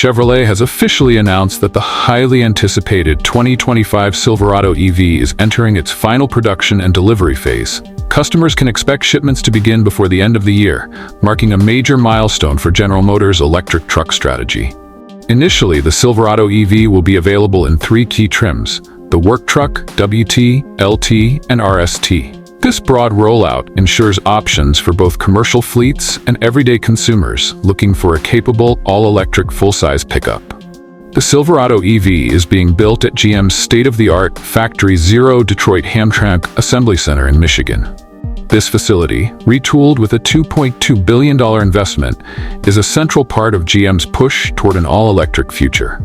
Chevrolet has officially announced that the highly anticipated 2025 Silverado EV is entering its final production and delivery phase. Customers can expect shipments to begin before the end of the year, marking a major milestone for General Motors' electric truck strategy. Initially, the Silverado EV will be available in 3 key trims: the Work Truck, WT, LT, and RST. This broad rollout ensures options for both commercial fleets and everyday consumers looking for a capable, all-electric full-size pickup. The Silverado EV is being built at GM's state-of-the-art Factory Zero Detroit Hamtramck Assembly Center in Michigan. This facility, retooled with a $2.2 billion investment, is a central part of GM's push toward an all-electric future.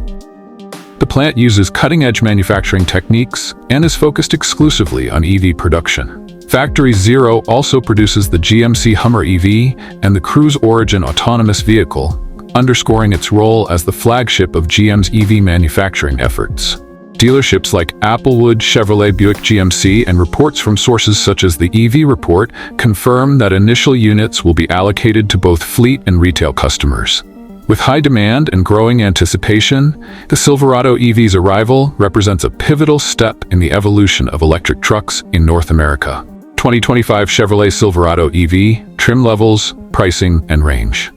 The plant uses cutting-edge manufacturing techniques and is focused exclusively on EV production. Factory Zero also produces the GMC Hummer EV and the Cruise Origin autonomous vehicle, underscoring its role as the flagship of GM's EV manufacturing efforts. Dealerships like Applewood, Chevrolet, Buick GMC, and reports from sources such as the EV Report confirm that initial units will be allocated to both fleet and retail customers. With high demand and growing anticipation, the Silverado EV's arrival represents a pivotal step in the evolution of electric trucks in North America. 2025 Chevrolet Silverado EV, trim levels, pricing, and range.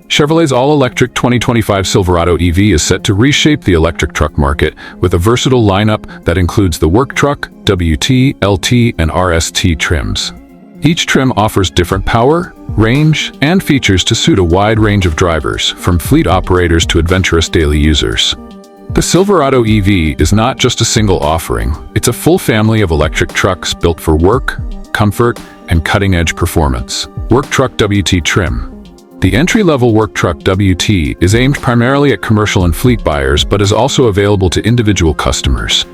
Chevrolet's all-electric 2025 Silverado EV is set to reshape the electric truck market with a versatile lineup that includes the Work Truck, WT, LT, and RST trims. Each trim offers different power, range, and features to suit a wide range of drivers, from fleet operators to adventurous daily users. The Silverado EV is not just a single offering, it's a full family of electric trucks built for work, comfort, and cutting-edge performance. Work Truck WT trim. The entry-level Work Truck WT is aimed primarily at commercial and fleet buyers, but is also available to individual customers.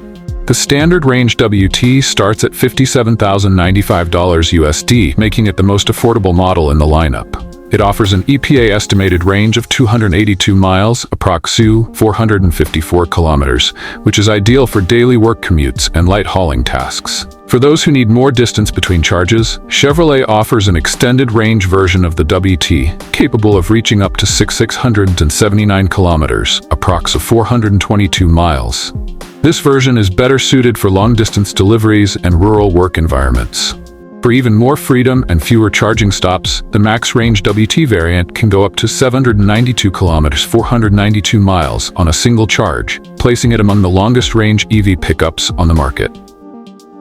The standard range WT starts at $57,095 USD, making it the most affordable model in the lineup. It offers an EPA estimated range of 282 miles, approx. 454 kilometers, which is ideal for daily work commutes and light hauling tasks. For those who need more distance between charges, Chevrolet offers an extended range version of the WT, capable of reaching up to 679 kilometers, approx. 422 miles. This version is better suited for long-distance deliveries and rural work environments. For even more freedom and fewer charging stops, the Max Range WT variant can go up to 792 kilometers, 492 miles on a single charge, placing it among the longest-range EV pickups on the market.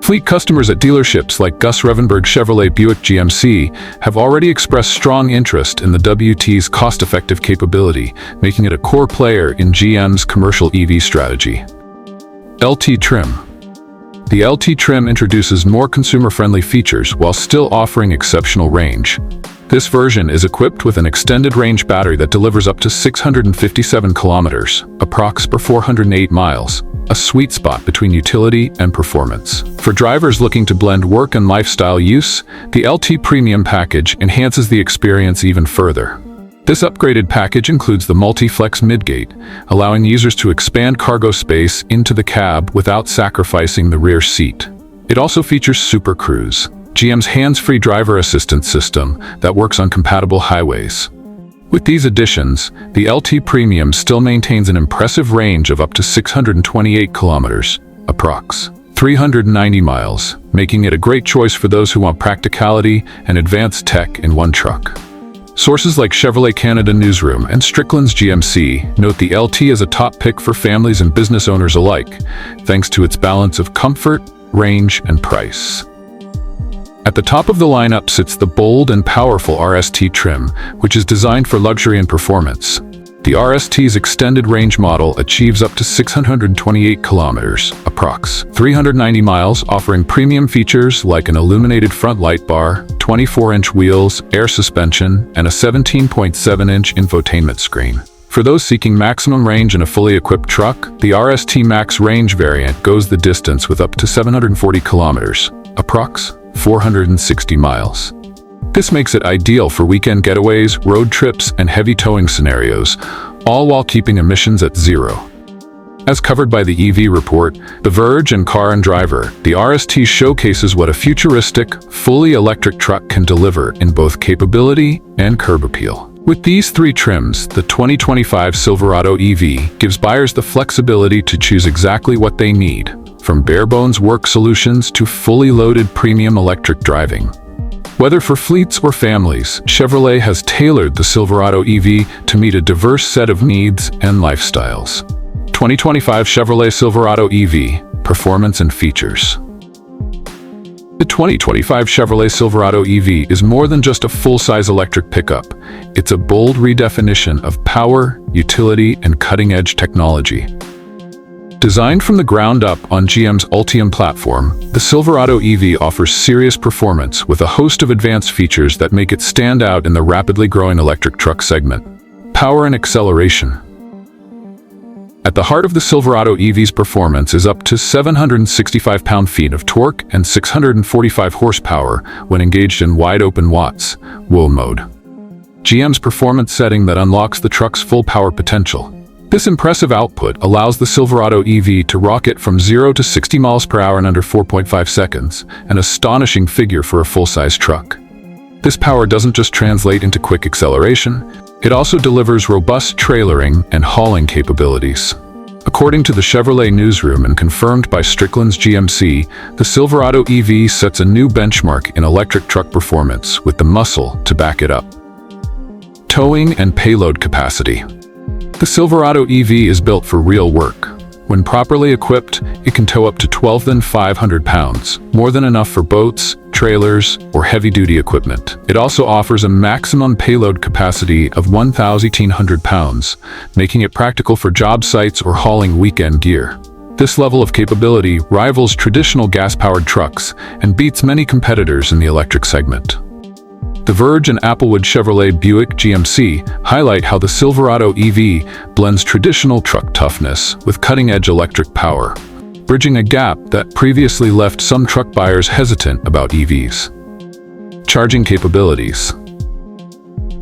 Fleet customers at dealerships like Gus Revenberg Chevrolet Buick GMC have already expressed strong interest in the WT's cost-effective capability, making it a core player in GM's commercial EV strategy. LT trim. The LT trim introduces more consumer-friendly features while still offering exceptional range. This version is equipped with an extended range battery that delivers up to 657 kilometers, approx. 408 miles, a sweet spot between utility and performance. For drivers looking to blend work and lifestyle use, the LT Premium package enhances the experience even further. This upgraded package includes the multi-flex midgate, allowing users to expand cargo space into the cab without sacrificing the rear seat. It also features Super Cruise, GM's hands-free driver assistance system that works on compatible highways. With these additions, the LT Premium still maintains an impressive range of up to 628 kilometers, approx. 390 miles, making it a great choice for those who want practicality and advanced tech in one truck. Sources like Chevrolet Canada Newsroom and Strickland's GMC note the LT as a top pick for families and business owners alike, thanks to its balance of comfort, range, and price. At the top of the lineup sits the bold and powerful RST trim, which is designed for luxury and performance. The RST's extended range model achieves up to 628 kilometers, approx. 390 miles, offering premium features like an illuminated front light bar, 24-inch wheels, air suspension, and a 17.7-inch infotainment screen. For those seeking maximum range in a fully equipped truck, the RST Max Range variant goes the distance with up to 740 kilometers, approx. 460 miles. This makes it ideal for weekend getaways, road trips, and heavy towing scenarios, all while keeping emissions at zero. As covered by the EV Report, The Verge, and Car and Driver, the RST showcases what a futuristic, fully electric truck can deliver in both capability and curb appeal. With these three trims, the 2025 Silverado EV gives buyers the flexibility to choose exactly what they need, from bare-bones work solutions to fully loaded premium electric driving. Whether for fleets or families, Chevrolet has tailored the Silverado EV to meet a diverse set of needs and lifestyles. 2025 Chevrolet Silverado EV, performance and features. The 2025 Chevrolet Silverado EV is more than just a full-size electric pickup. It's a bold redefinition of power, utility, and cutting-edge technology. Designed from the ground up on GM's Ultium platform, the Silverado EV offers serious performance with a host of advanced features that make it stand out in the rapidly growing electric truck segment. Power and acceleration. At the heart of the Silverado EV's performance is up to 765 pound-feet of torque and 645 horsepower when engaged in wide-open watts, WOW mode. GM's performance setting that unlocks the truck's full power potential. This impressive output allows the Silverado EV to rocket from 0 to 60 miles per hour in under 4.5 seconds, an astonishing figure for a full-size truck. This power doesn't just translate into quick acceleration, it also delivers robust trailering and hauling capabilities. According to the Chevrolet newsroom and confirmed by Strickland's GMC, the Silverado EV sets a new benchmark in electric truck performance with the muscle to back it up. Towing and payload capacity. The Silverado EV is built for real work. When properly equipped, it can tow up to 12,500 pounds, more than enough for boats, trailers, or heavy-duty equipment. It also offers a maximum payload capacity of 1,800 pounds, making it practical for job sites or hauling weekend gear. This level of capability rivals traditional gas-powered trucks and beats many competitors in the electric segment. The Verge and Applewood Chevrolet Buick GMC highlight how the Silverado EV blends traditional truck toughness with cutting-edge electric power, bridging a gap that previously left some truck buyers hesitant about EVs. Charging capabilities.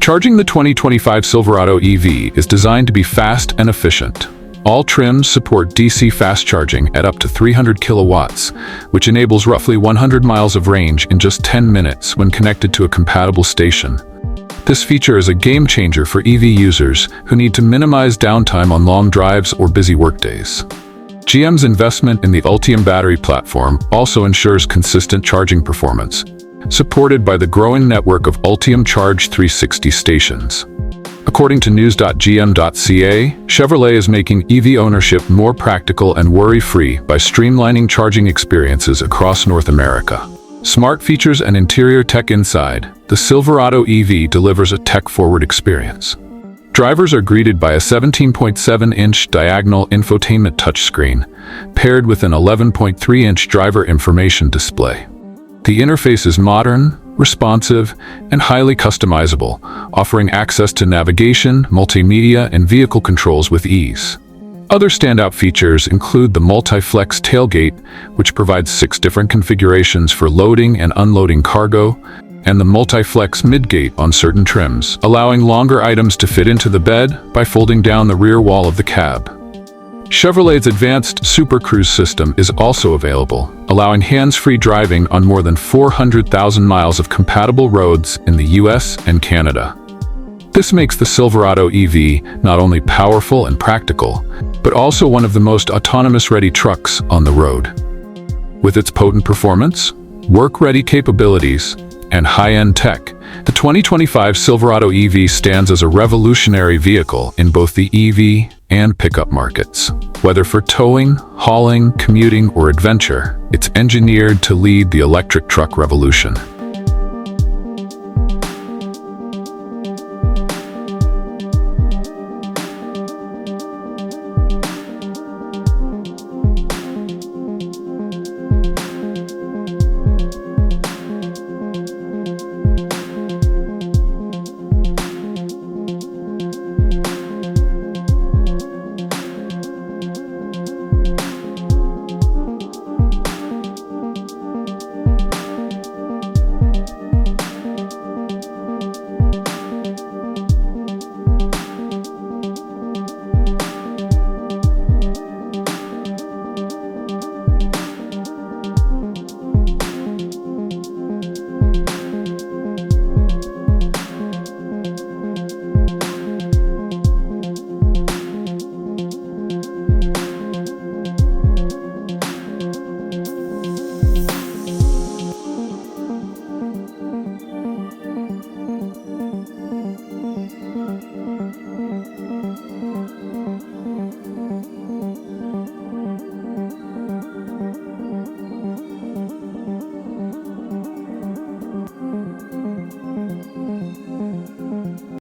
Charging the 2025 Silverado EV is designed to be fast and efficient. All trims support DC fast charging at up to 300 kilowatts, which enables roughly 100 miles of range in just 10 minutes when connected to a compatible station. This feature is a game changer for EV users who need to minimize downtime on long drives or busy workdays. GM's investment in the Ultium battery platform also ensures consistent charging performance, supported by the growing network of Ultium Charge 360 stations. According to news.gm.ca, Chevrolet is making EV ownership more practical and worry-free by streamlining charging experiences across North America. Smart features and interior tech inside, the Silverado EV delivers a tech-forward experience. Drivers are greeted by a 17.7-inch diagonal infotainment touchscreen, paired with an 11.3-inch driver information display. The interface is modern, responsive, and highly customizable, offering access to navigation, multimedia, and vehicle controls with ease. Other standout features include the multi-flex tailgate, which provides 6 different configurations for loading and unloading cargo, and the multi-flex midgate on certain trims, allowing longer items to fit into the bed by folding down the rear wall of the cab. Chevrolet's advanced Super Cruise system is also available, allowing hands-free driving on more than 400,000 miles of compatible roads in the US and Canada. This makes the Silverado EV not only powerful and practical, but also one of the most autonomous-ready trucks on the road. With its potent performance, work-ready capabilities, and high-end tech, the 2025 Silverado EV stands as a revolutionary vehicle in both the EV and pickup markets. Whether for towing, hauling, commuting, or adventure, it's engineered to lead the electric truck revolution.